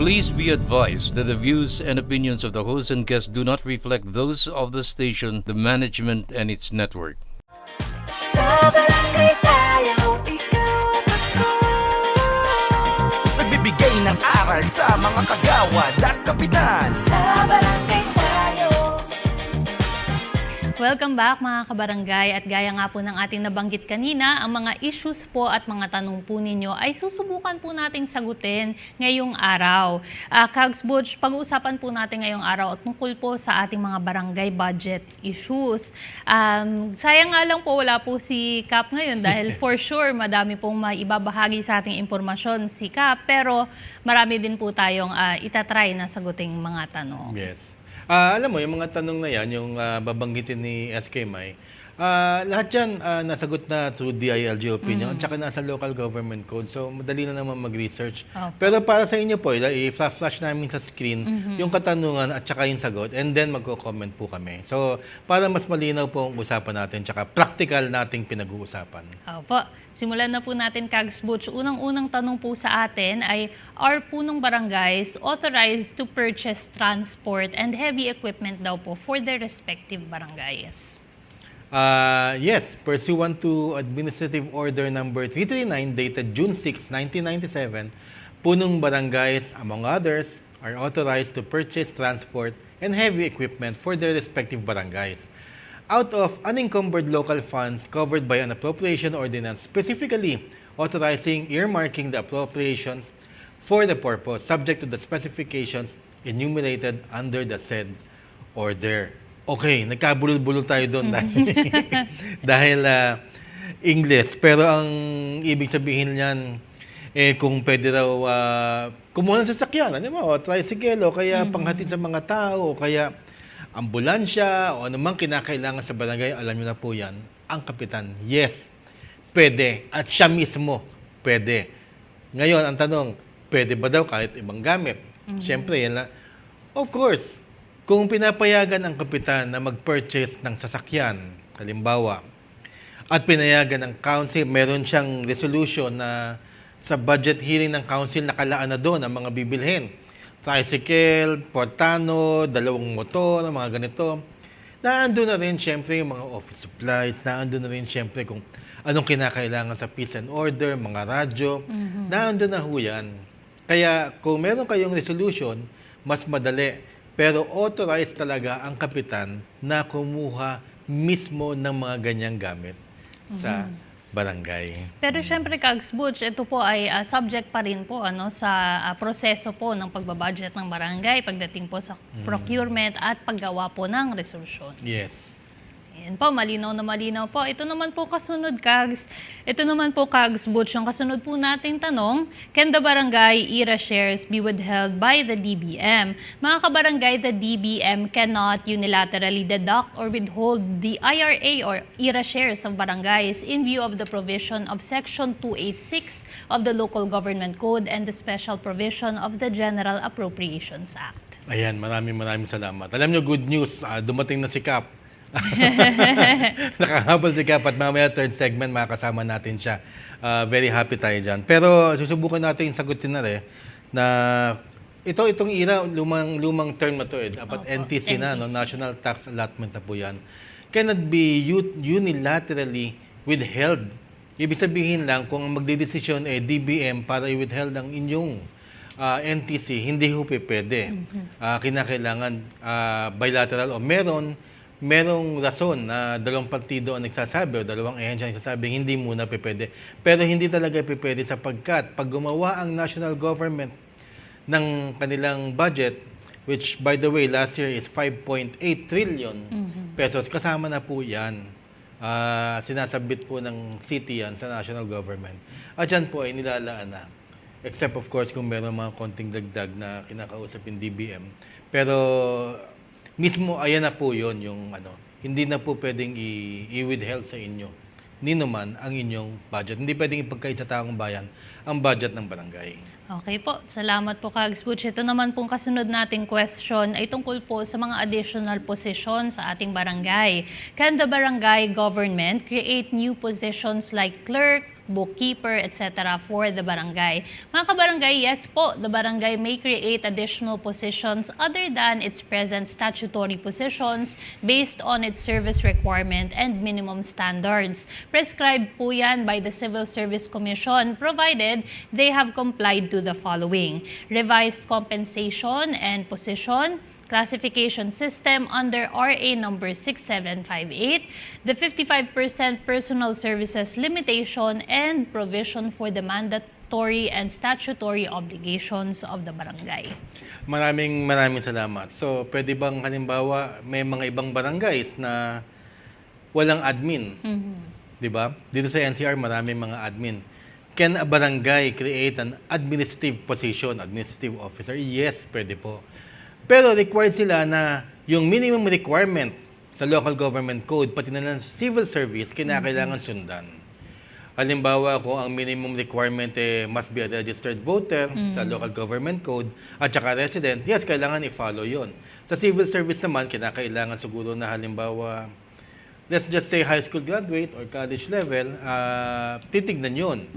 Please be advised that the views and opinions of the host and guests do not reflect those of the station, the management, and its network. Sa barangay tayo, ikaw at ako. Nagbibigay ng aral sa mga kagawad at kapitan. Sa barangay tayo. Welcome back mga kabarangay, at gaya nga po ng ating nabanggit kanina, ang mga issues po at mga tanong po ninyo ay susubukan po nating sagutin ngayong araw. Kags Butch, pag-uusapan po natin ngayong araw at tungkol po sa ating mga barangay budget issues. Sayang nga lang po wala po si Kap ngayon dahil for sure madami pong maibabahagi sa ating impormasyon si Kap, pero marami din po tayong itatry na saguting mga tanong. Yes. Alam mo, yung mga tanong na yan, yung babanggitin ni SK May, lahat yan nasagot na through DILG opinion at saka nasa local government code. So, madali na naman mag-research. Okay. Pero para sa inyo po, i-flash namin sa screen yung katanungan at saka yung sagot, and then magko-comment po kami. So, para mas malinaw po ang usapan natin, tsaka practical nating pinag-uusapan. Opo. Simulan na po natin, Kags Butch. Unang-unang tanong po sa atin ay, are punong barangays authorized to purchase transport and heavy equipment daw po for their respective barangays? Yes, pursuant to Administrative Order Number 339 dated June 6, 1997, punong barangays, among others, are authorized to purchase transport and heavy equipment for their respective barangays out of unencumbered local funds covered by an appropriation ordinance, specifically authorizing earmarking the appropriations for the purpose subject to the specifications enumerated under the said order. Okay, nagkabulol-bulol tayo doon dahil English. Pero ang ibig sabihin niyan, kung pwede raw kumuha ng sasakyan, ano ba, o tricycle, o kaya panghatid sa mga tao, o kaya ambulansya, o anumang kinakailangan sa barangay, alam niyo na po yan, ang kapitan, yes, pwede. At siya mismo, pwede. Ngayon, ang tanong, pwede ba daw kahit ibang gamit? Siyempre, yan na. Of course, kung pinapayagan ang kapitan na mag-purchase ng sasakyan, halimbawa, at pinayagan ng council, meron siyang resolution na sa budget hearing ng council nakalaan na doon ang mga bibilhin. Tricycle, portano, 2 motor, mga ganito. Naandun na rin siyempre yung mga office supplies, naandun na rin siyempre kung anong kinakailangan sa peace and order, mga radyo, naandun na ho yan. Kaya kung meron kayong resolution, mas madali. Pero authorized talaga ang kapitan na kumuha mismo ng mga ganyang gamit sa barangay. Pero syempre, Kags Butch, ito po ay subject pa rin po sa proseso po ng pagbabudget ng barangay pagdating po sa procurement at paggawa po ng resolusyon. Yes. Ayan po, malinaw na malinaw po. Ito naman po kasunod, Kags. Ito naman po, Kags Butch, yung kasunod po nating tanong, can the barangay IRA shares be withheld by the DBM? Mga kabarangay, the DBM cannot unilaterally deduct or withhold the IRA or IRA shares of barangays in view of the provision of Section 286 of the Local Government Code and the special provision of the General Appropriations Act. Ayan, maraming salamat. Alam nyo, good news, dumating na si Kap. Nakahabol si Kap at mamaya third segment makakasama natin siya. Very happy tayo dyan. Pero susubukan natin sagutin na rin na itong IRA, lumang term na to dapat NTC na, no? National Tax Allotment na po yan. Cannot be unilaterally withheld. Ibig sabihin lang, kung magdidesisyon DBM para i-withheld ang inyong NTC, hindi ho pwede. Kinakailangan bilateral o merong rason na 2 partido ang nagsasabi o 2 ahensya ang nagsasabi, hindi muna pwede. Pero hindi talaga pwede sapagkat pag gumawa ang national government ng kanilang budget, which by the way, last year is 5.8 trillion pesos, kasama na po yan. Sinasabit po ng city yan sa national government. At yan po ay nilalaan na. Except of course kung meron mga konting dagdag na kinakausap yung DBM. Pero mismo, ayan na po yun, yung hindi na po pwedeng i-withheld sa inyo ni naman ang inyong budget. Hindi pwedeng ipagkait sa taong bayan ang budget ng barangay. Okay po. Salamat po, Kags Butch. Ito naman pong kasunod nating question ay tungkol po sa mga additional positions sa ating barangay. Can the barangay government create new positions like clerk, bookkeeper, etc. for the barangay. Mga kabarangay, yes po, the barangay may create additional positions other than its present statutory positions based on its service requirement and minimum standards. Prescribed po yan by the Civil Service Commission provided they have complied to the following: revised compensation and position, classification system under RA number 6758, the 55% personal services limitation, and provision for the mandatory and statutory obligations of the barangay. Maraming salamat. So, pwede bang halimbawa may mga ibang barangays na walang admin? Di ba? Dito sa NCR maraming mga admin. Can a barangay create an administrative position, administrative officer? Yes, pwede po. Pero required sila na yung minimum requirement sa local government code, pati na lang sa civil service, kinakailangan sundan. Halimbawa, kung ang minimum requirement must be a registered voter sa local government code at saka resident, yes, kailangan i-follow yon. Sa civil service naman, kinakailangan siguro na halimbawa, let's just say high school graduate or college level, titignan yun.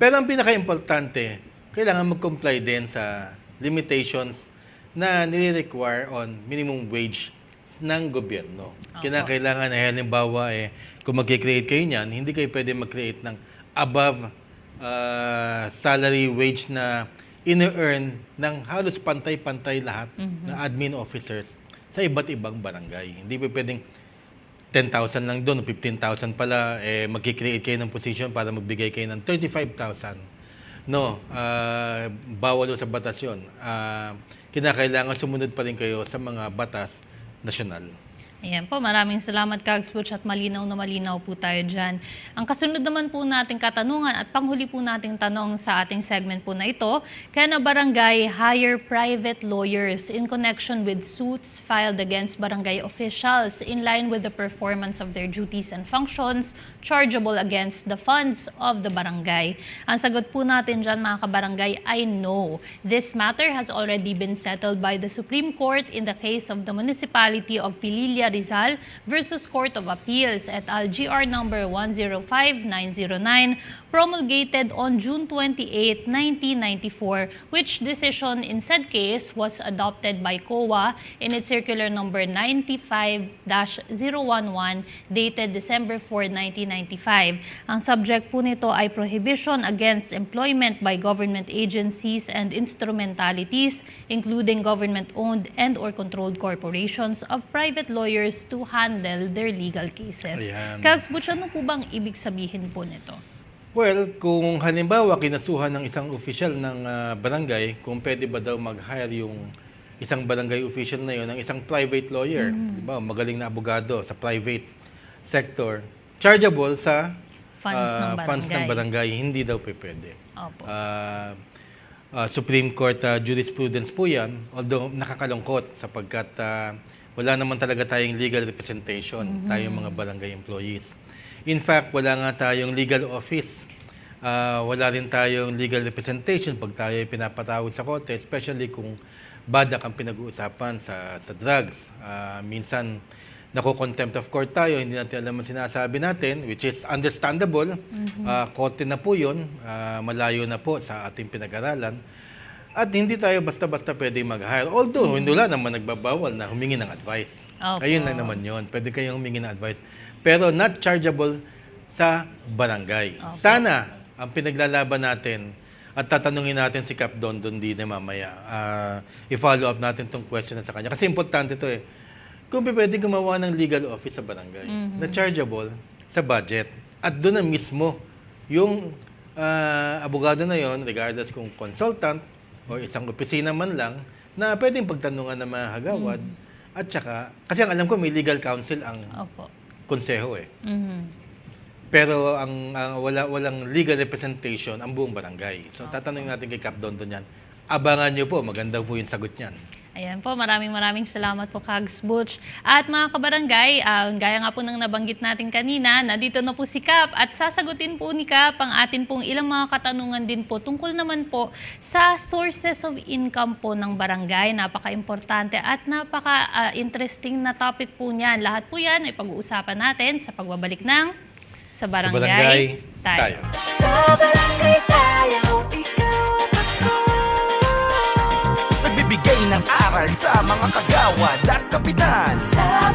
Pero ang pinaka-importante, kailangan mag-comply din sa limitations na nire-require on minimum wage ng gobyerno. Kinakailangan na halimbawa kung mag-create kayo niyan, hindi kayo pwede mag-create ng above salary wage na in-earn ng halos pantay-pantay lahat na admin officers sa iba't ibang barangay. Hindi pa pwedeng 10,000 lang doon, 15,000 pala, mag-create kayo ng position para magbigay kayo ng 35,000. No, bawal sa batas yun. Kinakailangan sumunod pa rin kayo sa mga batas nasyonal. Ayan po, maraming salamat Kags Butch at malinaw na malinaw po tayo dyan. Ang kasunod naman po nating katanungan at panghuli po nating tanong sa ating segment po na ito, can a barangay hire private lawyers in connection with suits filed against barangay officials in line with the performance of their duties and functions chargeable against the funds of the barangay? Ang sagot po natin dyan mga kabarangay ay no. This matter has already been settled by the Supreme Court in the case of the municipality of Pililla, Rizal versus Court of Appeals at LGR number 105909 promulgated on June 28, 1994, which decision in said case was adopted by COA in its circular number 95-011 dated December 4, 1995. Ang subject po nito ay prohibition against employment by government agencies and instrumentalities, including government-owned and or controlled corporations of private lawyers to handle their legal cases. Ayan. Kags Butch, ano po bang ibig sabihin po nito? Well, kung halimbawa kinasuhan ng isang official ng barangay, kung pwede ba daw mag-hire yung isang barangay official na yun ng isang private lawyer, di ba? Magaling na abogado sa private sector, chargeable sa funds ng barangay, hindi daw pwede. Opo. Supreme Court jurisprudence po yan, although nakakalungkot sapagkat wala naman talaga tayong legal representation, tayong mga barangay employees. In fact, wala nga tayong legal office. Wala rin tayong legal representation pag tayo pinapatawag sa korte, especially kung badak ang pinag-uusapan sa drugs. Minsan, nako-contempt of court tayo, hindi natin alam ang sinasabi natin, which is understandable. Korte na po yun, malayo na po sa ating pinag-aralan. At hindi tayo basta-basta pwede mag-hire. Although, hindi wala naman nagbabawal na humingi ng advice. Opo. Ayun lang naman yun. Pwede kayong humingi ng advice. Pero not chargeable sa barangay. Okay. Sana ang pinaglalaban natin at tatanungin natin si Cap Don din na mamaya. I-follow up natin tong question na sa kanya. Kasi importante to Kung pwede gumawa ng legal office sa barangay na chargeable sa budget at doon na mismo yung abogado na yon, regardless kung consultant o isang opisina man lang, na pwedeng pagtanungan ng mga hagawad at saka, kasi ang alam ko may legal counsel ang Opo. konseho Pero ang walang legal representation ang buong barangay. So tatanungin natin kay Cap Don yan. Abangan niyo po, maganda po yung sagot niyan. Ayan po, maraming salamat po Kags Butch. At mga kabarangay, gaya nga po ng nabanggit natin kanina, nandito na po si Cap at sasagutin po ni Cap ang atin pong ilang mga katanungan din po tungkol naman po sa sources of income po ng barangay. Napaka-importante at napaka-interesting na topic po niyan. Lahat po yan ay pag-uusapan natin sa pagbabalik ng Sa Barangay, Tayo. Sa barangay tayo, ikaw at ako. Nagbibigay ng aral sa mga kagawad at kapitan. Sa